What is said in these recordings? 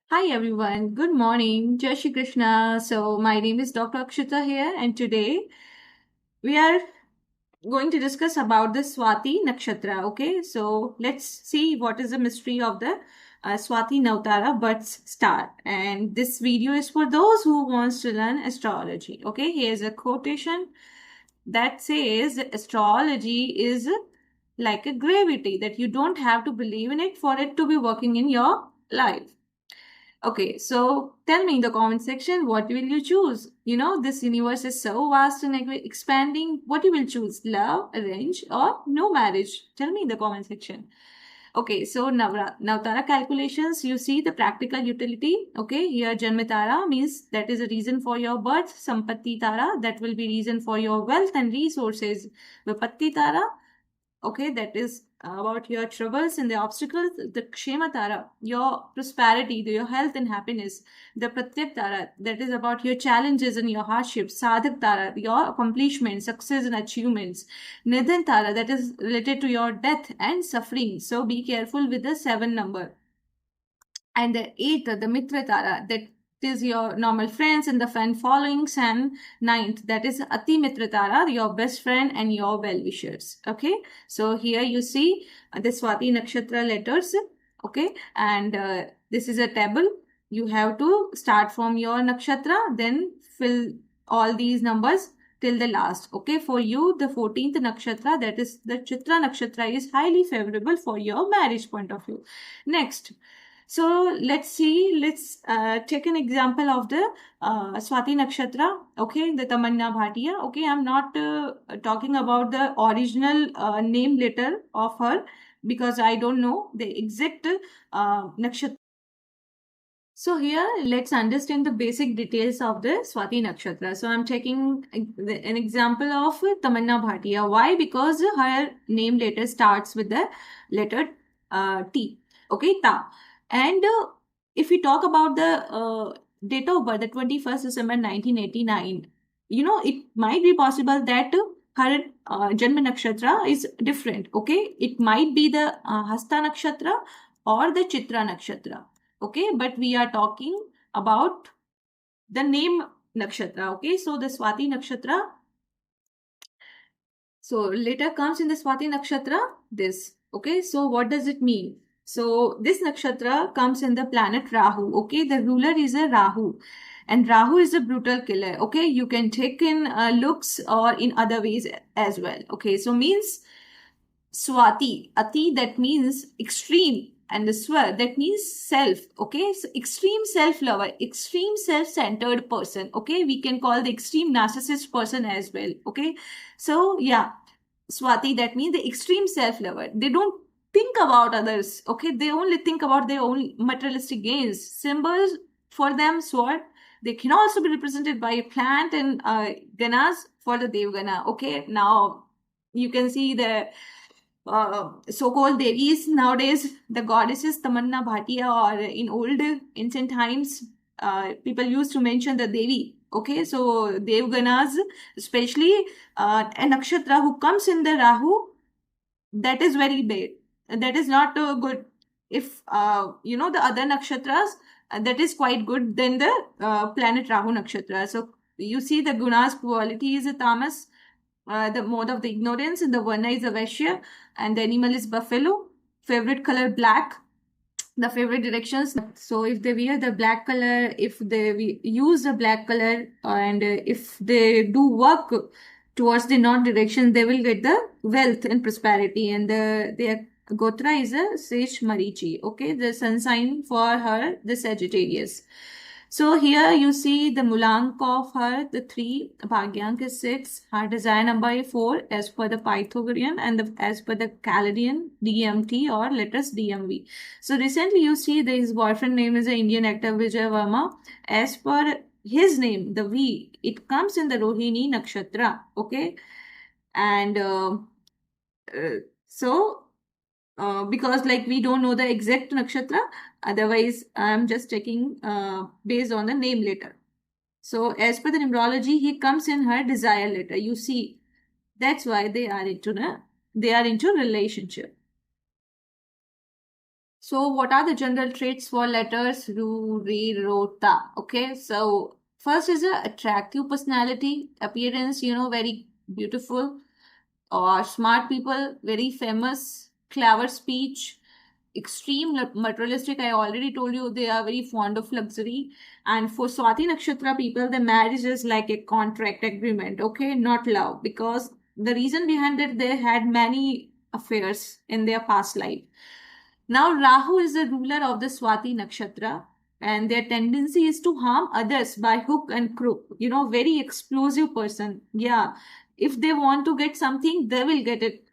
Hi everyone, good morning, Jai Shri Krishna. So, my name is Dr. Akshita here, and today we are going to discuss about the Swati Nakshatra. Okay, so let's see what is the mystery of the Swati Navtara birth star. And this video is for those who wants to learn astrology. Okay, here's a quotation that says that astrology is like a gravity, that you don't have to believe in it for it to be working in your life. Okay, so tell me in the comment section, what will you choose? This universe is so vast and expanding. What you will choose? Love, arrange, or no marriage? Tell me in the comment section. Okay, so Navtara calculations, you see the practical utility. Okay, here Janmatara means that is a reason for your birth. Sampatti Tara, that will be reason for your wealth and resources. Vipatti Tara, okay, that is about your troubles and the obstacles. The Kshema Tara, your prosperity, your health and happiness. The Pratyak Tara, that is about your challenges and your hardships. Sadhak Tara, your accomplishments, success and achievements. Nidhan Tara, that is related to your death and suffering, so be careful with the 7 number. And the eighth, the Mitra Tara, that is your normal friends and the fan followings. And ninth, that is Ati Mitra Tara, your best friend and your well wishers. Okay, so here you see the Swati Nakshatra letters. Okay, and this is a table. You have to start from your nakshatra, then fill all these numbers till the last. Okay, for you, the 14th nakshatra, that is the Chitra nakshatra, is highly favorable for your marriage point of view. Next, so let's see, let's take an example of the Swati Nakshatra, okay, the Tamanna Bhatia. Okay, I'm not talking about the original name letter of her because I don't know the exact nakshatra. So here, let's understand the basic details of the Swati Nakshatra. So I'm taking an example of Tamanna Bhatia. Why? Because her name letter starts with the letter T. Okay, Ta. And if we talk about the date of birth, the 21st December 1989, it might be possible that her Janma Nakshatra is different. Okay, it might be the Hasta Nakshatra or the Chitra Nakshatra. Okay, but we are talking about the name Nakshatra. Okay, so the Swati Nakshatra. So later comes in the Swati Nakshatra this. Okay, so what does it mean? So this nakshatra comes in the planet Rahu. Okay, the ruler is a Rahu, and Rahu is a brutal killer. Okay, you can take in looks or in other ways as well. Okay, so means Swati, Ati, that means extreme, and the Swa, that means self. Okay, so extreme self lover, extreme self centered person. Okay, we can call the extreme narcissist person as well. Okay, so yeah, Swati, that means the extreme self lover. They don't think about others. Okay, they only think about their own materialistic gains. Symbols for them, sword. They can also be represented by a plant and ganas for the Devgana. Okay, now you can see the so-called Devis nowadays, the goddesses Tamanna Bhatia, or in old ancient times, people used to mention the Devi. Okay, so Devganas, especially a nakshatra who comes in the Rahu, that is very bad. That is not good. If the other nakshatras, that is quite good than the planet Rahu nakshatra. So you see the gunas quality is a tamas, the mode of the ignorance, and the varna is a Vaishya, and the animal is buffalo. Favorite color black. The favorite directions. So if they wear the black color, if they use the black color, and if they do work towards the non direction, they will get the wealth and prosperity. And their Gotra is a Sage Marichi. Okay, the sun sign for her, the Sagittarius. So here you see the Mulank of her, the 3, Bhagyank is 6, her desire number is 4 as per the Pythagorean, and as per the Caladian DMT or letters DMV. So recently you see that his boyfriend name is the Indian actor Vijay Verma. As per his name, the V, it comes in the Rohini Nakshatra. Okay. And uh, so because like we don't know the exact nakshatra, otherwise I'm just taking based on the name letter. So as per the numerology, he comes in her desire letter. You see, that's why they are into relationship. So, what are the general traits for letters Ru, Re, Ro, Ta? Okay, so first is a attractive personality, appearance, very beautiful, or smart people, very famous, clever speech, extreme materialistic. I already told you they are very fond of luxury. And for Swati Nakshatra people, the marriage is like a contract agreement, okay, not love, because the reason behind it, they had many affairs in their past life. Now, Rahu is the ruler of the Swati Nakshatra, and their tendency is to harm others by hook and crook. Very explosive person. Yeah, if they want to get something, they will get it.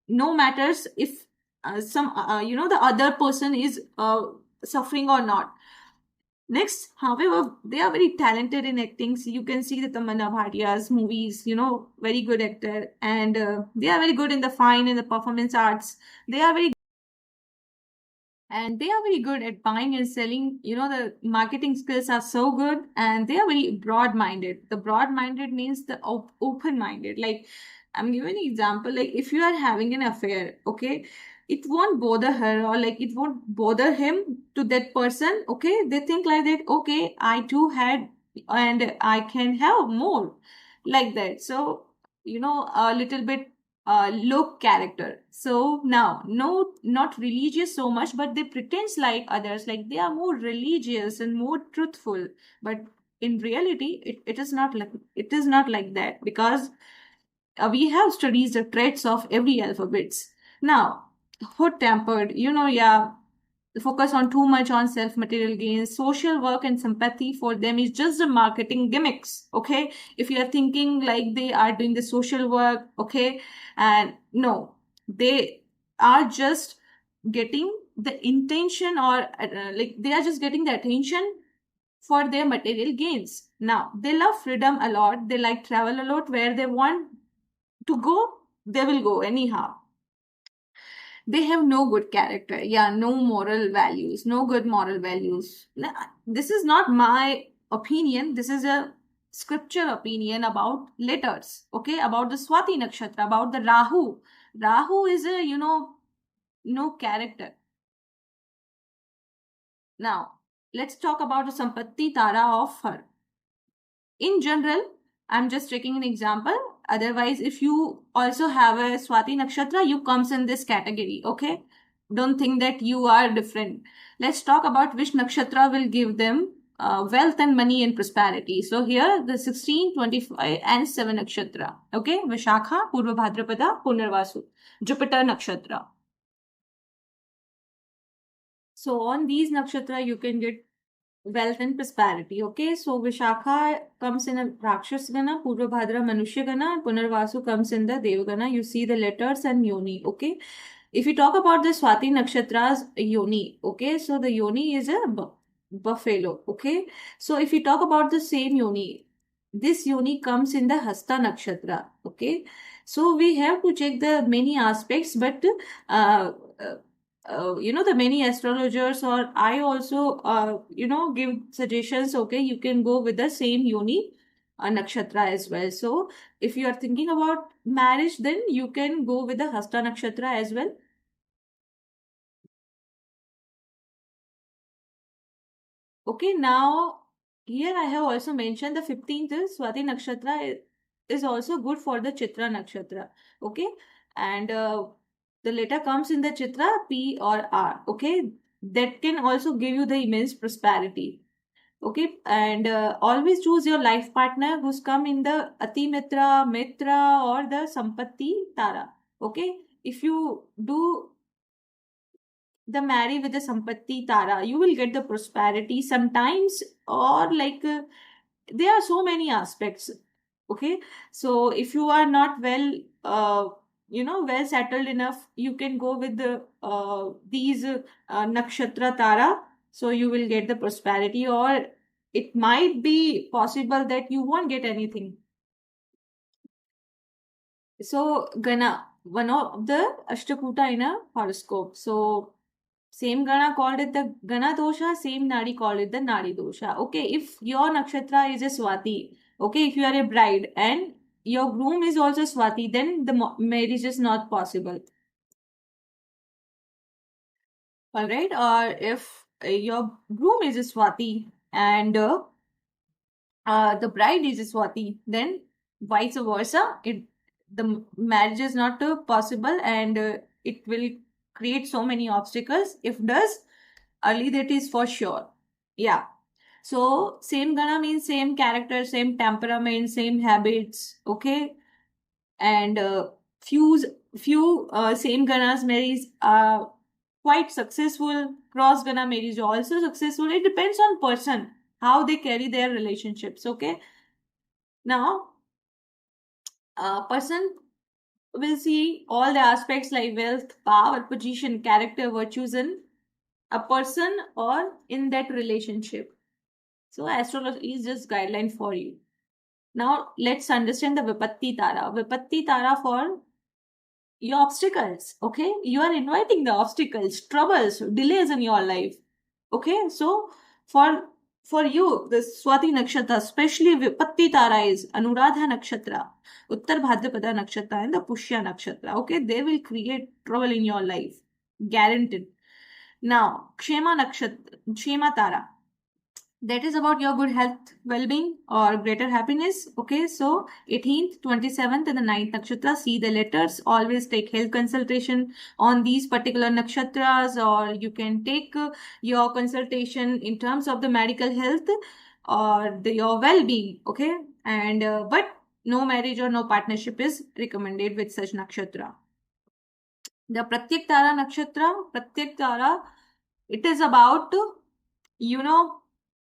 No matters if the other person is suffering or not. Next, however, they are very talented in acting. So you can see the Tamanna Bhatia's movies, very good actor, and they are very good in the fine and the performance arts. They are very and they are very good at buying and selling. The marketing skills are so good, and they are very broad minded. The broad minded means the open minded. Like, I'm giving an example, like if you are having an affair, okay, it won't bother her, or like it won't bother him to that person. Okay, they think like that, okay, I too had, and I can have more, like that. So a little bit low character. So now, no, not religious so much, but they pretend like others, like they are more religious and more truthful. But in reality, it is not like that, because we have studies the traits of every alphabets. Now, hot tempered, yeah, focus on too much on self material gains. Social work and sympathy for them is just the marketing gimmicks. Okay, if you are thinking like they are doing the social work, okay, and no, they are just getting the intention, or like they are just getting the attention for their material gains. Now, they love freedom a lot, they like travel a lot. Where they want to go, they will go anyhow. They have no good character, yeah, no moral values, no good moral values. This is not my opinion, this is a scripture opinion about letters, okay, about the Swati Nakshatra, about the Rahu. Rahu is a no character. Now, let's talk about the Sampatti Tara of her. In general, I'm just taking an example. Otherwise, if you also have a Swati Nakshatra, you comes in this category, okay? Don't think that you are different. Let's talk about which Nakshatra will give them wealth and money and prosperity. So here, the 16, 25 and 7 Nakshatra, okay? Vishakha, Purva Bhadrapada, Punarvasu, Jupiter Nakshatra. So on these Nakshatra, you can get wealth and prosperity. Okay, so Vishakha comes in a Rakshas Gana, Purvabhadra Manushya Gana, and Punarvasu comes in the Devagana. You see the letters and Yoni. Okay, if you talk about the Swati Nakshatra's Yoni, okay, so the Yoni is a buffalo. Okay, so if you talk about the same Yoni, this Yoni comes in the Hasta Nakshatra. Okay, so we have to check the many aspects, but uh, uh, the many astrologers, or I also give suggestions. Okay, you can go with the same Yoni nakshatra as well. So if you are thinking about marriage, then you can go with the Hasta nakshatra as well. Okay, now here I have also mentioned the 15th Swati nakshatra is also good for the Chitra nakshatra. Okay, and the letter comes in the Chitra, P or R. Okay, that can also give you the immense prosperity. Okay, and always choose your life partner who's come in the Ati Mitra, or the Sampatti Tara. Okay, if you do the marry with the Sampatti Tara, you will get the prosperity sometimes, or like there are so many aspects. Okay, so if you are not well settled enough, you can go with the these Nakshatra Tara, so you will get the prosperity, or it might be possible that you won't get anything. So Gana, one of the Ashtakuta in a horoscope. So same Gana called it the Gana dosha, same Nadi called it the Nadi dosha. Okay, if your nakshatra is a Swati, okay, if you are a bride and your groom is also Swati, then the marriage is not possible. all right, or if your groom is a Swati and the bride is Swati, then vice versa, the marriage is not possible, and it will create so many obstacles. If does, early that is for sure. Yeah. So same gana means same character, same temperament, same habits. Okay, and few same ganas marriages are quite successful. Cross gana marriage also successful. It depends on person how they carry their relationships. Okay, now a person will see all the aspects like wealth, power, position, character, virtues in a person or in that relationship. So astrology is just guideline for you. Now let's understand the Vipatti Tara. Vipatti Tara for your obstacles. Okay, you are inviting the obstacles, troubles, delays in your life. Okay, so for for you, the Swati Nakshatra, especially Vipatti Tara is Anuradha Nakshatra, Uttar Bhadrapada Nakshatra, and the Pushya Nakshatra. Okay, they will create trouble in your life, guaranteed. Now, Kshema Nakshatra, Kshema Tara, that is about your good health, well-being, or greater happiness. Okay, so 18th, 27th, and the 9th nakshatra, see the letters. Always take health consultation on these particular nakshatras, or you can take your consultation in terms of the medical health or your well-being. Okay, and but no marriage or no partnership is recommended with such nakshatra. The Pratyak Tara nakshatra, Pratyak Tara, it is about you know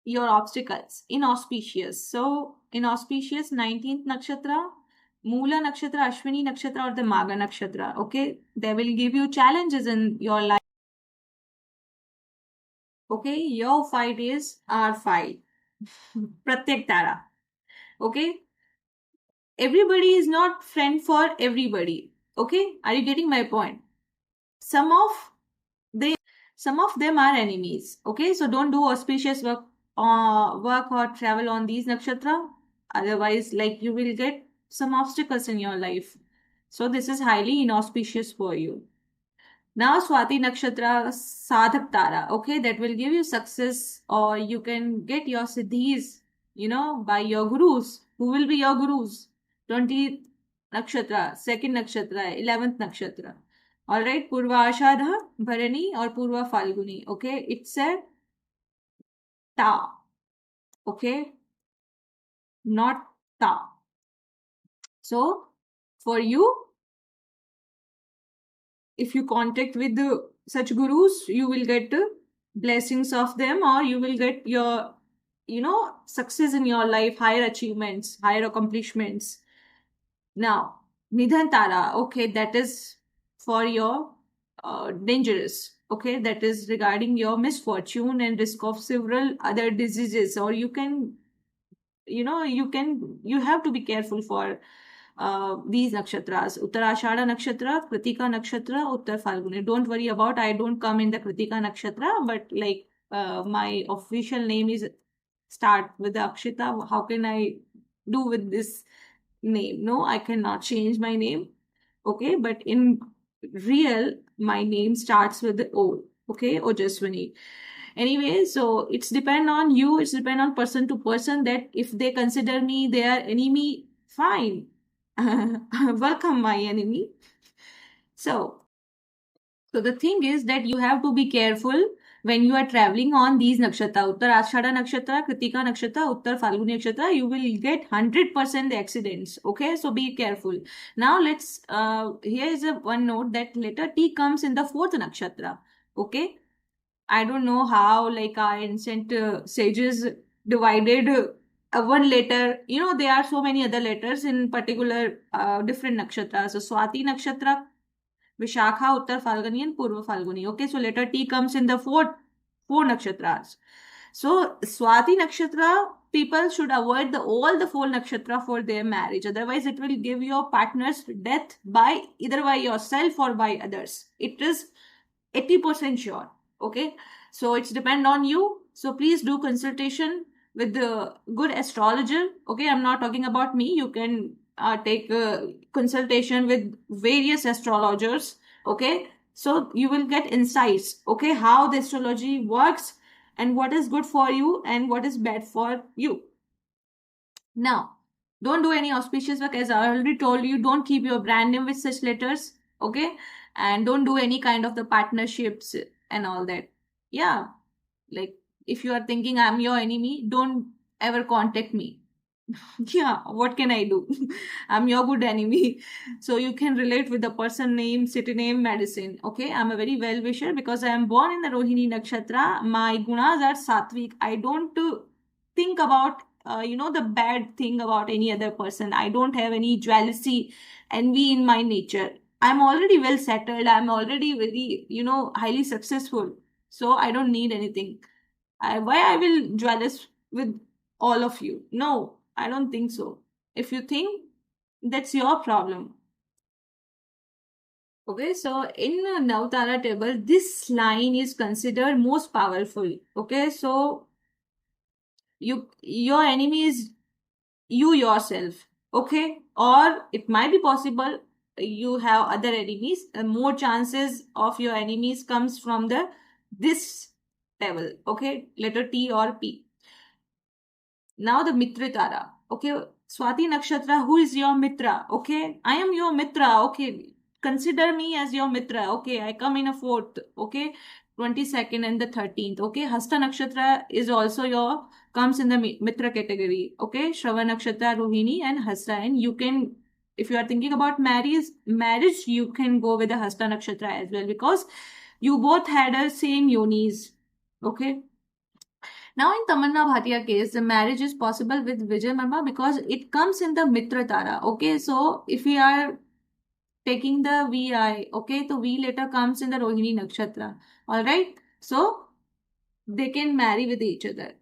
your obstacles. Inauspicious, so inauspicious 19th nakshatra, Mula nakshatra, Ashwini nakshatra, or the Maga nakshatra. Okay, they will give you challenges in your life. Okay, your 5 days are 5. Pratyak Tara. Okay, everybody is not friend for everybody. Okay, are you getting my point? Some of they some of them are enemies. Okay, so don't do auspicious work or travel on these nakshatra. Otherwise, like, you will get some obstacles in your life. So this is highly inauspicious for you. Now Swati Nakshatra, Sadhak Tara, okay, that will give you success, or you can get your siddhis, by your gurus. Who will be your gurus? 20th Nakshatra, 2nd Nakshatra, 11th Nakshatra. Alright, Purva Ashadha, Bharani, or Purva Falguni. Okay, it's a Ta. Okay, not Ta. So, for you, if you contact with such gurus, you will get blessings of them, or you will get your success in your life, higher achievements, higher accomplishments. Now Nidhan Tara, okay, that is for your dangerous. Okay, that is regarding your misfortune and risk of several other diseases, or you can you have to be careful for these nakshatras. Uttarashada nakshatra, Kritika nakshatra, Uttar Falguni. Don't worry about, I don't come in the Kritika nakshatra, but like my official name is start with the Akshita. How can I do with this name? No, I cannot change my name. Okay, but in real, my name starts with the O. Okay, Ojaswini. Anyway, so it's depend on you, it's depend on person to person, that if they consider me their enemy, fine. Welcome my enemy. So the thing is that you have to be careful when you are traveling on these nakshatra. Uttar Ashada nakshatra, Kritika nakshatra, Uttar Falguni nakshatra, you will get 100% the accidents. Okay, so be careful. Now let's here is a one note that letter T comes in the 4th nakshatra. Okay, I don't know how, like, our ancient sages divided one letter. There are so many other letters in particular different nakshatras. So Swati nakshatra, Vishakha, Uttar Falguni, and Purva Falguni. Okay, so letter T comes in the four nakshatras. So Swati nakshatra, people should avoid all the 4 nakshatra for their marriage. Otherwise, it will give your partner's death by either by yourself or by others. It is 80% sure. Okay, so it's depend on you. So please do consultation with the good astrologer. Okay, I'm not talking about me. You can take consultation with various astrologers. Okay, So you will get insights, okay, how the astrology works and what is good for you and what is bad for you. Now, don't do any auspicious work. As I already told you, don't keep your brand name with such letters, okay? And don't do any kind of the partnerships and all that. Yeah, like if you are thinking I'm your enemy, don't ever contact me. Yeah, what can I do? I'm your good enemy. So you can relate with the person name, city name, medicine. Okay, I'm a very well wisher because I am born in the Rohini Nakshatra. My gunas are sattvic. I don't think about the bad thing about any other person. I don't have any jealousy, envy in my nature. I'm already well settled. I'm already very highly successful. So I don't need anything. Why I will jealous with all of you? No, I don't think so. If you think, that's your problem. Okay, so in the Navtara table, this line is considered most powerful. Okay, so your enemy is you yourself. Okay, or it might be possible you have other enemies. More chances of your enemies comes from the this table. Okay, letter T or P. Now the Mitra Tara. Okay, Swati Nakshatra, who is your Mitra? Okay, I am your Mitra. Okay, consider me as your Mitra. Okay, I come in a fourth. Okay, 22nd and the 13th. Okay, Hasta Nakshatra is also your comes in the Mitra category. Okay, Shravan Nakshatra, Rohini, and Hasta. And you can, if you are thinking about marriage, you can go with the Hasta Nakshatra as well because you both had a same yonis. Okay. Now, in Tamanna Bhatia case, the marriage is possible with Vijay Marma because it comes in the Mitra Tara. Okay, so if we are taking the VI, okay, so V later comes in the Rohini Nakshatra. All right, so they can marry with each other.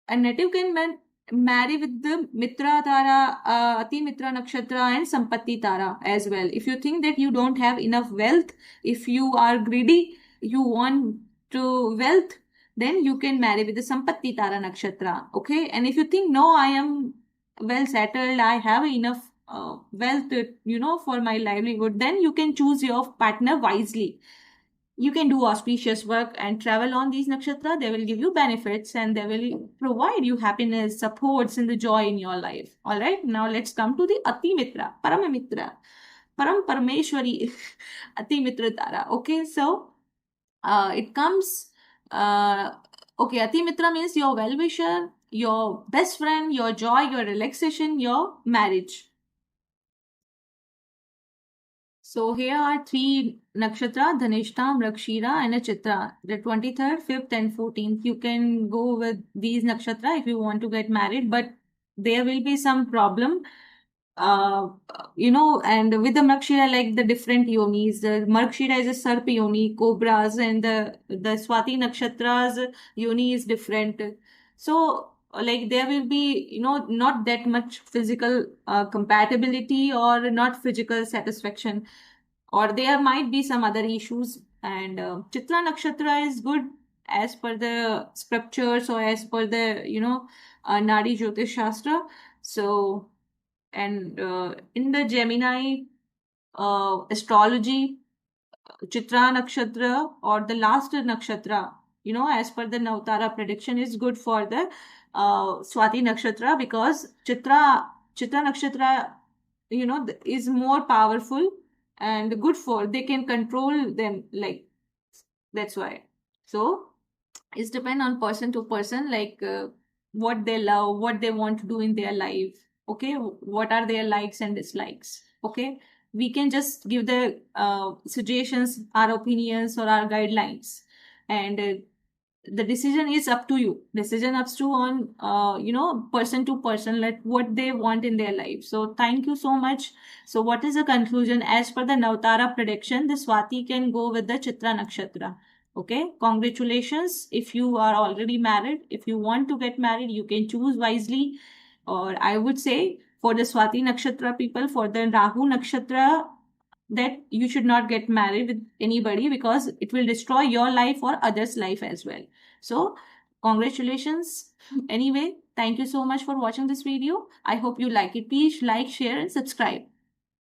A native can marry with the Mitra Tara, Ati Mitra Nakshatra, and Sampatti Tara as well. If you think that you don't have enough wealth, if you are greedy, you want to wealth, then you can marry with the Sampatti Tara Nakshatra. Okay, and if you think no, I am well settled, I have enough wealth, for my livelihood, then you can choose your partner wisely. You can do auspicious work and travel on these nakshatra. They will give you benefits and they will provide you happiness, supports, and the joy in your life. All right. Now let's come to the Ati Mitra, Paramamitra, Param Parameshwari, Ati Mitra Tara. Okay. So it comes. Okay. Ati Mitra means your well wisher, your best friend, your joy, your relaxation, your marriage. So here are three nakshatra, Dhanishta, Mrigashira, and a Chitra. The 23rd, 5th, and 14th. You can go with these nakshatra if you want to get married, but there will be some problem. And with the Mrigashira, like the different yonis, the Mrigashira is a Sarp yoni, cobras, and the Swati nakshatra's yoni is different. So, like there will be, not that much physical compatibility or not physical satisfaction, or there might be some other issues. And Chitra Nakshatra is good as per the scriptures or as per the, Nadi Jyotish Shastra. So, and in the Gemini astrology, Chitra Nakshatra or the last Nakshatra, as per the Navtara prediction, is good for the Swati Nakshatra because Chitra Nakshatra, is more powerful and good for, they can control them, like that's why. So it's depend on person to person, like what they love, what they want to do in their life. Okay, what are their likes and dislikes. Okay, we can just give the suggestions, our opinions, or our guidelines, and the decision is up to you. Decision up to on person to person, like what they want in their life. So thank you so much. So what is the conclusion? As per the Navtara prediction, the Swati can go with the Chitra Nakshatra. Okay, congratulations. If you are already married, if you want to get married, you can choose wisely. Or I would say for the Swati Nakshatra people, for the Rahu Nakshatra, that you should not get married with anybody because it will destroy your life or others' life as well. So, congratulations. Anyway, thank you so much for watching this video. I hope you like it. Please like, share, and subscribe.